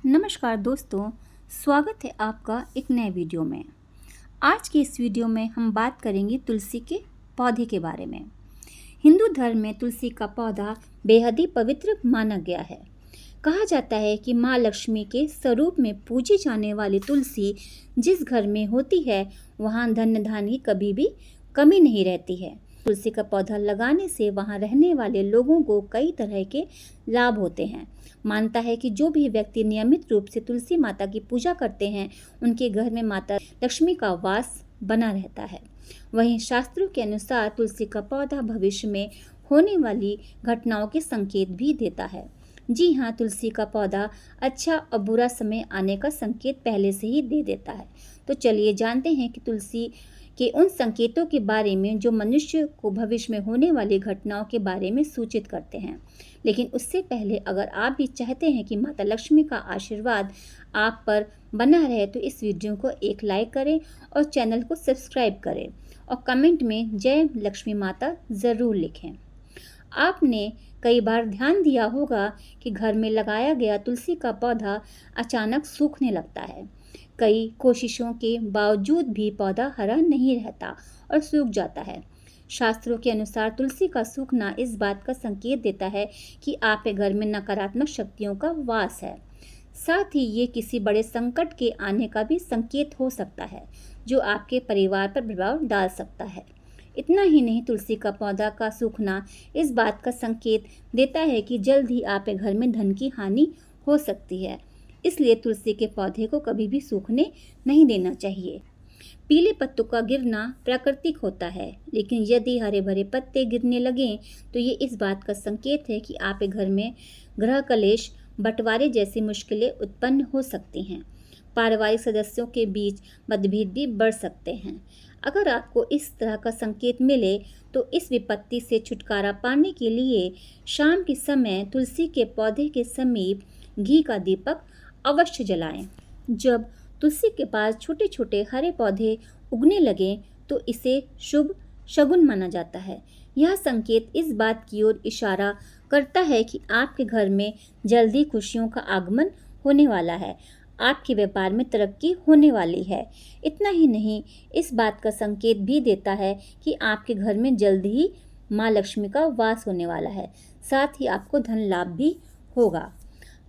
नमस्कार दोस्तों, स्वागत है आपका एक नए वीडियो में। आज की इस वीडियो में हम बात करेंगे तुलसी के पौधे के बारे में। हिंदू धर्म में तुलसी का पौधा बेहद ही पवित्र माना गया है। कहा जाता है कि माँ लक्ष्मी के स्वरूप में पूजी जाने वाली तुलसी जिस घर में होती है वहाँ धन धान्य की कभी भी कमी नहीं रहती है। तुलसी का पौधा लगाने से वहाँ रहने वाले लोगों को कई तरह के लाभ होते हैं। मानता है कि जो भी व्यक्ति नियमित रूप से तुलसी माता की पूजा करते हैं उनके घर में माता लक्ष्मी का वास बना रहता है। वहीं शास्त्रों के अनुसार तुलसी का पौधा भविष्य में होने वाली घटनाओं के संकेत भी देता है। जी हाँ, तुलसी का पौधा अच्छा और बुरा समय आने का संकेत पहले से ही दे देता है। तो चलिए जानते हैं कि तुलसी के उन संकेतों के बारे में जो मनुष्य को भविष्य में होने वाली घटनाओं के बारे में सूचित करते हैं। लेकिन उससे पहले अगर आप भी चाहते हैं कि माता लक्ष्मी का आशीर्वाद आप पर बना रहे तो इस वीडियो को एक लाइक करें और चैनल को सब्सक्राइब करें और कमेंट में जय लक्ष्मी माता ज़रूर लिखें। आपने कई बार ध्यान दिया होगा कि घर में लगाया गया तुलसी का पौधा अचानक सूखने लगता है। कई कोशिशों के बावजूद भी पौधा हरा नहीं रहता और सूख जाता है। शास्त्रों के अनुसार तुलसी का सूखना इस बात का संकेत देता है कि आपके घर में नकारात्मक शक्तियों का वास है। साथ ही ये किसी बड़े संकट के आने का भी संकेत हो सकता है जो आपके परिवार पर प्रभाव डाल सकता है। इतना ही नहीं, तुलसी का पौधा का सूखना इस बात का संकेत देता है कि जल्द ही आपके घर में धन की हानि हो सकती है। इसलिए तुलसी के पौधे को कभी भी सूखने नहीं देना चाहिए। पीले पत्तों का गिरना प्राकृतिक होता है, लेकिन यदि हरे भरे पत्ते गिरने लगें तो ये इस बात का संकेत है कि आपके घर में ग्रह कलेश, बंटवारे जैसी मुश्किलें उत्पन्न हो सकती हैं। पारिवारिक सदस्यों के बीच मतभेद भी बढ़ सकते हैं। अगर आपको इस तरह का संकेत मिले तो इस विपत्ति से छुटकारा पाने के लिए शाम के समय तुलसी के पौधे के समीप घी का दीपक अवश्य जलाएं। जब तुलसी के पास छोटे छोटे हरे पौधे उगने लगे तो इसे शुभ शगुन माना जाता है। यह संकेत इस बात की ओर इशारा करता है कि आपके घर में जल्दी खुशियों का आगमन होने वाला है, आपके व्यापार में तरक्की होने वाली है। इतना ही नहीं, इस बात का संकेत भी देता है कि आपके घर में जल्द ही माँ लक्ष्मी का वास होने वाला है। साथ ही आपको धन लाभ भी होगा।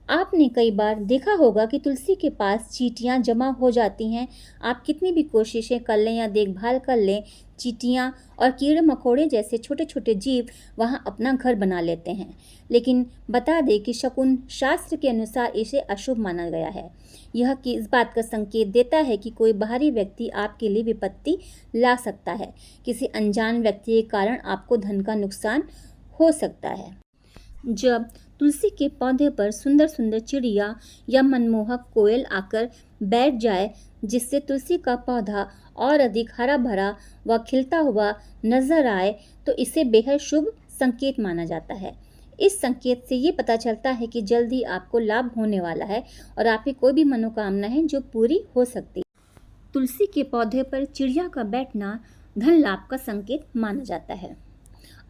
आपने कई बार देखा होगा कि तुलसी के पास चींटियां जमा हो जाती हैं। आप कितनी भी कोशिशें कर लें या देखभाल कर लें, चींटियां और कीड़े मकोड़े जैसे छोटे छोटे जीव वहां अपना घर बना लेते हैं। लेकिन बता दें कि शकुन शास्त्र के अनुसार इसे अशुभ माना गया है। यह कि इस बात का संकेत देता है कि कोई बाहरी व्यक्ति आपके लिए विपत्ति ला सकता है। किसी अनजान व्यक्ति के कारण आपको धन का नुकसान हो सकता है। जब तुलसी के पौधे पर सुंदर सुंदर चिड़िया या मनमोहक कोयल आकर बैठ जाए जिससे तुलसी का पौधा और अधिक हरा भरा व खिलता हुआ नजर आए तो इसे बेहद शुभ संकेत माना जाता है। इस संकेत से ये पता चलता है कि जल्द ही आपको लाभ होने वाला है और आपकी कोई भी मनोकामना है जो पूरी हो सकती है। तुलसी के पौधे पर चिड़िया का बैठना धन लाभ का संकेत माना जाता है।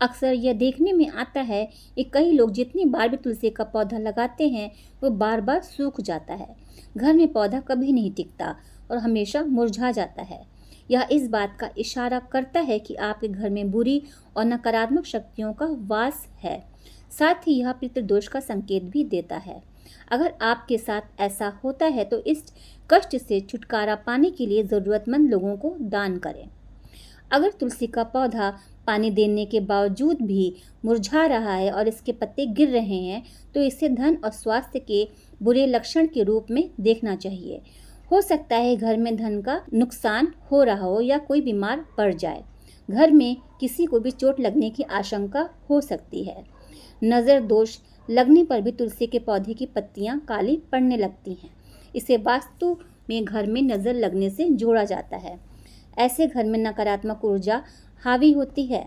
अक्सर यह देखने में आता है कि कई लोग जितनी बार भी तुलसी का पौधा लगाते हैं वो बार बार सूख जाता है। घर में पौधा कभी नहीं टिकता और हमेशा मुरझा जाता है। यह इस बात का इशारा करता है कि आपके घर में बुरी और नकारात्मक शक्तियों का वास है। साथ ही यह पितृदोष का संकेत भी देता है। अगर आपके साथ ऐसा होता है तो इस कष्ट से छुटकारा पाने के लिए ज़रूरतमंद लोगों को दान करें। अगर तुलसी का पौधा पानी देने के बावजूद भी मुरझा रहा है और इसके पत्ते गिर रहे हैं तो इसे धन और स्वास्थ्य के बुरे लक्षण के रूप में देखना चाहिए। हो सकता है घर में धन का नुकसान हो रहा हो या कोई बीमार पड़ जाए। घर में किसी को भी चोट लगने की आशंका हो सकती है। नज़र दोष लगने पर भी तुलसी के पौधे की पत्तियां काली पड़ने लगती हैं। इसे वास्तु में घर में नज़र लगने से जोड़ा जाता है। ऐसे घर में नकारात्मक ऊर्जा हावी होती है।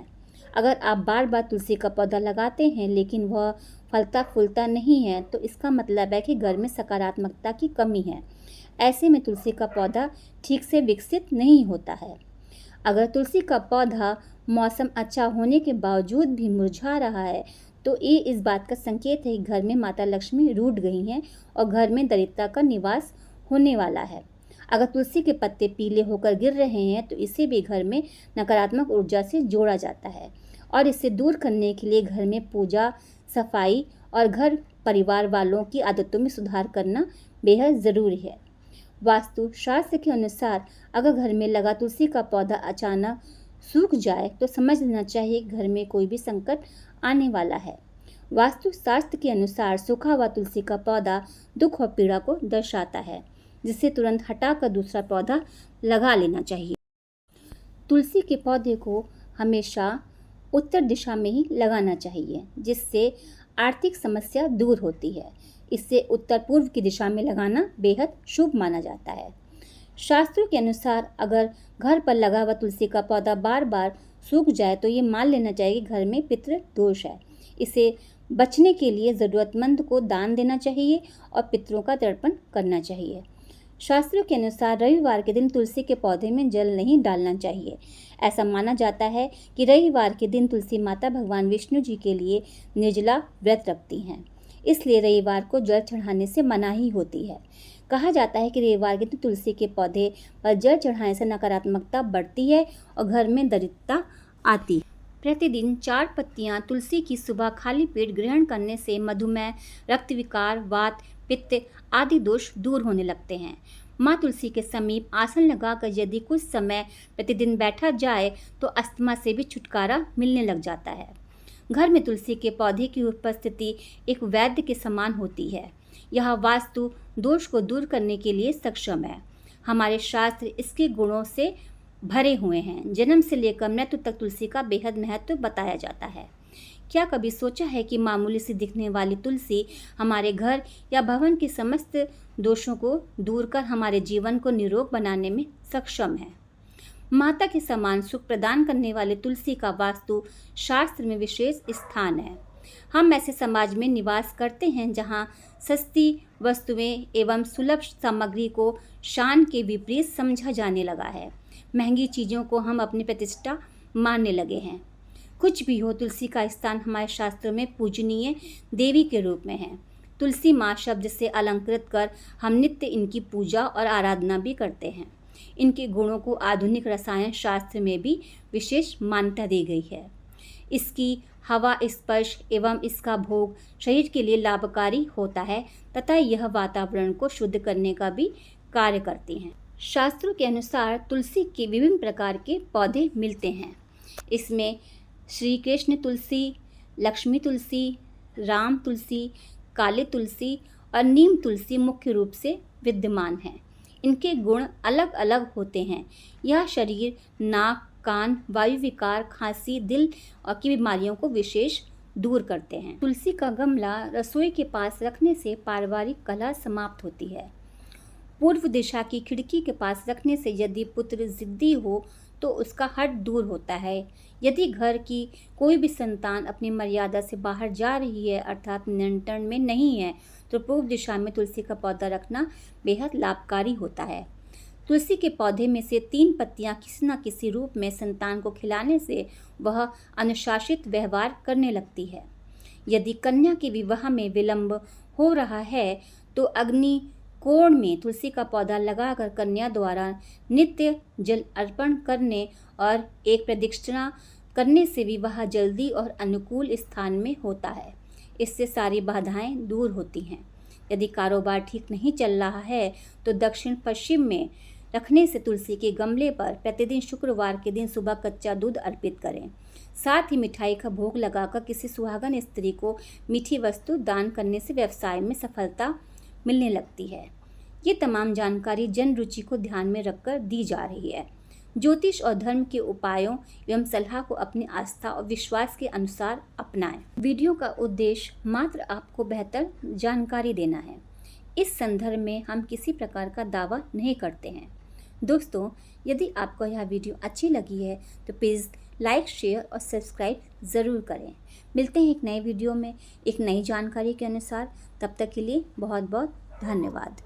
अगर आप बार बार तुलसी का पौधा लगाते हैं लेकिन वह फलता फूलता नहीं है तो इसका मतलब है कि घर में सकारात्मकता की कमी है। ऐसे में तुलसी का पौधा ठीक से विकसित नहीं होता है। अगर तुलसी का पौधा मौसम अच्छा होने के बावजूद भी मुरझा रहा है तो ये इस बात का संकेत है कि घर में माता लक्ष्मी रूठ गई हैं और घर में दरिद्रता का निवास होने वाला है। अगर तुलसी के पत्ते पीले होकर गिर रहे हैं तो इसे भी घर में नकारात्मक ऊर्जा से जोड़ा जाता है और इसे दूर करने के लिए घर में पूजा, सफाई और घर परिवार वालों की आदतों में सुधार करना बेहद ज़रूरी है। वास्तु शास्त्र के अनुसार अगर घर में लगा तुलसी का पौधा अचानक सूख जाए तो समझ लेना चाहिए कि घर में कोई भी संकट आने वाला है। वास्तु शास्त्र के अनुसार सूखा हुआ तुलसी का पौधा दुख और पीड़ा को दर्शाता है, जिसे तुरंत हटाकर दूसरा पौधा लगा लेना चाहिए। तुलसी के पौधे को हमेशा उत्तर दिशा में ही लगाना चाहिए, जिससे आर्थिक समस्या दूर होती है। इससे उत्तर पूर्व की दिशा में लगाना बेहद शुभ माना जाता है। शास्त्रों के अनुसार अगर घर पर लगा हुआ तुलसी का पौधा बार बार सूख जाए तो ये मान लेना चाहिए कि घर में पितृ दोष है। इसे बचने के लिए ज़रूरतमंद को दान देना चाहिए और पितरों का तर्पण करना चाहिए। शास्त्रों के अनुसार रविवार के दिन तुलसी के पौधे में जल नहीं डालना चाहिए। ऐसा माना जाता है कि रविवार के दिन तुलसी माता भगवान विष्णु जी के लिए निर्जला व्रत रखती हैं, इसलिए रविवार को जल चढ़ाने से मनाही होती है। कहा जाता है कि रविवार के दिन तुलसी के पौधे पर जल चढ़ाने से नकारात्मकता बढ़ती है और घर में दरिद्रता आती है। प्रतिदिन 4 पत्तियां तुलसी की सुबह खाली पेट ग्रहण करने से मधुमेह, रक्त विकार, वात, पित्त आदि दोष दूर होने लगते हैं। माँ तुलसी के समीप आसन लगाकर यदि कुछ समय प्रतिदिन बैठा जाए तो अस्थमा से भी छुटकारा मिलने लग जाता है। घर में तुलसी के पौधे की उपस्थिति एक वैद्य के समान होती है। यह वास्तु दोष को दूर करने के लिए सक्षम है। हमारे शास्त्र इसके गुणों से भरे हुए हैं। जन्म से लेकर मृत्यु तक तुलसी का बेहद महत्व बताया जाता है। क्या कभी सोचा है कि मामूली सी दिखने वाली तुलसी हमारे घर या भवन के समस्त दोषों को दूर कर हमारे जीवन को निरोग बनाने में सक्षम है। माता के समान सुख प्रदान करने वाले तुलसी का वास्तु शास्त्र में विशेष स्थान है। हम ऐसे समाज में निवास करते हैं जहां सस्ती वस्तुएं एवं सुलभ सामग्री को शान के विपरीत समझा जाने लगा है। महंगी चीज़ों को हम अपनी प्रतिष्ठा मानने लगे हैं। कुछ भी हो, तुलसी का स्थान हमारे शास्त्रों में पूजनीय देवी के रूप में है। तुलसी माँ शब्द से अलंकृत कर हम नित्य इनकी पूजा और आराधना भी करते हैं। इनके गुणों को आधुनिक रसायन शास्त्र में भी विशेष मान्यता दी गई है। इसकी हवा स्पर्श एवं इसका भोग शरीर के लिए लाभकारी होता है तथा यह वातावरण को शुद्ध करने का भी कार्य करती हैं। शास्त्रों के अनुसार तुलसी के विभिन्न प्रकार के पौधे मिलते हैं। इसमें श्री कृष्ण तुलसी, लक्ष्मी तुलसी, राम तुलसी, काली तुलसी और नीम तुलसी मुख्य रूप से विद्यमान हैं। इनके गुण अलग अलग होते हैं। यह शरीर, नाक, कान, वायु विकार, खांसी, दिल और की बीमारियों को विशेष दूर करते हैं। तुलसी का गमला रसोई के पास रखने से पारिवारिक कलह समाप्त होती है। पूर्व दिशा की खिड़की के पास रखने से यदि पुत्र जिद्दी हो तो उसका हट दूर होता है। यदि घर की कोई भी संतान अपनी मर्यादा से बाहर जा रही है अर्थात नियंत्रण में नहीं है तो पूर्व दिशा में तुलसी का पौधा रखना बेहद लाभकारी होता है। तुलसी के पौधे में से 3 पत्तियां किसी न किसी रूप में संतान को खिलाने से वह अनुशासित व्यवहार करने लगती है। यदि कन्या के विवाह में विलंब हो रहा है तो अग्नि कोण में तुलसी का पौधा लगाकर कन्या द्वारा नित्य जल अर्पण करने और एक प्रदक्षिणा करने से विवाह जल्दी और अनुकूल स्थान में होता है। इससे सारी बाधाएं दूर होती हैं। यदि कारोबार ठीक नहीं चल रहा है तो दक्षिण पश्चिम में रखने से तुलसी के गमले पर प्रतिदिन शुक्रवार के दिन सुबह कच्चा दूध अर्पित करें। साथ ही मिठाई का भोग लगाकर किसी सुहागन स्त्री को मीठी वस्तु दान करने से व्यवसाय में सफलता मिलने लगती है। ये तमाम जानकारी जन रुचि को ध्यान में रखकर दी जा रही है। ज्योतिष और धर्म के उपायों एवं सलाह को अपनी आस्था और विश्वास के अनुसार अपनाएं। वीडियो का उद्देश्य मात्र आपको बेहतर जानकारी देना है। इस संदर्भ में हम किसी प्रकार का दावा नहीं करते हैं। दोस्तों, यदि आपको यह वीडियो अच्छी लगी है तो प्लीज़ लाइक, शेयर और सब्सक्राइब ज़रूर करें। मिलते हैं एक नए वीडियो में एक नई जानकारी के अनुसार। तब तक के लिए बहुत बहुत धन्यवाद।